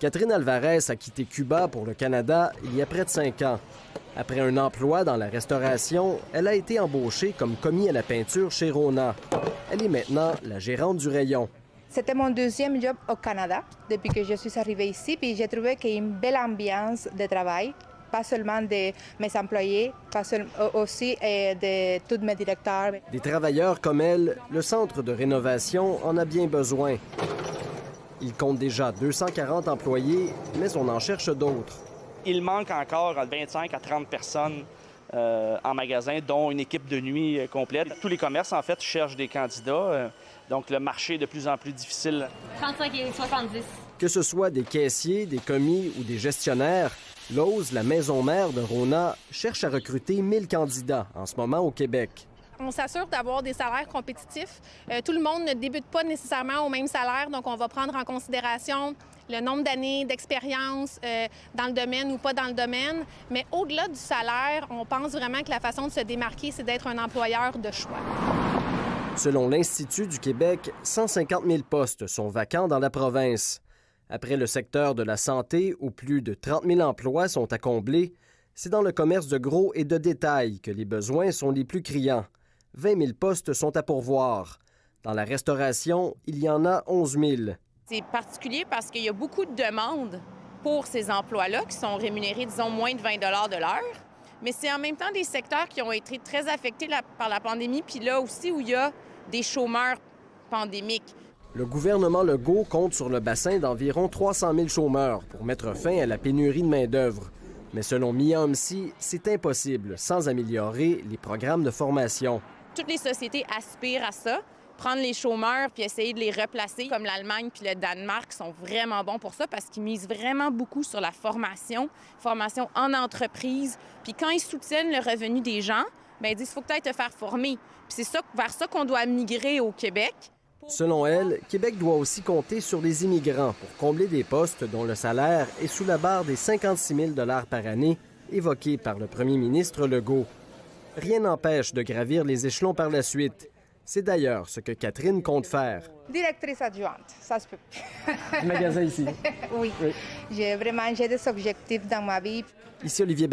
Catherine Alvarez a quitté Cuba pour le Canada il y a près de 5 ans. Après un emploi dans la restauration, elle a été embauchée comme commis à la peinture chez Rona. Elle est maintenant la gérante du rayon. C'était mon deuxième job au Canada depuis que je suis arrivée ici, puis j'ai trouvé qu'il y a une belle ambiance de travail, pas seulement de mes employés, aussi de tous mes directeurs. Des travailleurs comme elle, le centre de rénovation en a bien besoin. Il compte déjà 240 employés, mais on en cherche d'autres. Il manque encore 25 à 30 personnes en magasin, dont une équipe de nuit complète. Tous les commerces, en fait, cherchent des candidats. Donc, le marché est de plus en plus difficile. 35 et 70. Que ce soit des caissiers, des commis ou des gestionnaires, Lowe's, la maison mère de Rona, cherche à recruter 1000 candidats en ce moment au Québec. On s'assure d'avoir des salaires compétitifs. Tout le monde ne débute pas nécessairement au même salaire, donc on va prendre en considération le nombre d'années d'expérience dans le domaine ou pas dans le domaine. Mais au-delà du salaire, on pense vraiment que la façon de se démarquer, c'est d'être un employeur de choix. Selon l'Institut du Québec, 150 000 postes sont vacants dans la province. Après le secteur de la santé, où plus de 30 000 emplois sont à combler, c'est dans le commerce de gros et de détail que les besoins sont les plus criants. 20 000 postes sont à pourvoir. Dans la restauration, il y en a 11 000. C'est particulier parce qu'il y a beaucoup de demandes pour ces emplois-là qui sont rémunérés, disons, moins de 20 $ de l'heure. Mais c'est en même temps des secteurs qui ont été très affectés par la pandémie, puis là aussi où il y a des chômeurs pandémiques. Le gouvernement Legault compte sur le bassin d'environ 300 000 chômeurs pour mettre fin à la pénurie de main-d'œuvre. Mais selon Mia Homsi, c'est impossible sans améliorer les programmes de formation. Toutes les sociétés aspirent à ça, prendre les chômeurs puis essayer de les replacer, comme l'Allemagne puis le Danemark sont vraiment bons pour ça parce qu'ils misent vraiment beaucoup sur la formation en entreprise. Puis quand ils soutiennent le revenu des gens, bien, ils disent qu'il faut peut-être te faire former. Puis c'est vers ça qu'on doit migrer au Québec. Selon elle, Québec doit aussi compter sur les immigrants pour combler des postes dont le salaire est sous la barre des 56 000 $ par année évoquée par le premier ministre Legault. Rien n'empêche de gravir les échelons par la suite. C'est d'ailleurs ce que Catherine compte faire. Directrice adjointe, ça se peut. Le magasin ici. Oui. J'ai des objectifs dans ma vie. Ici Olivier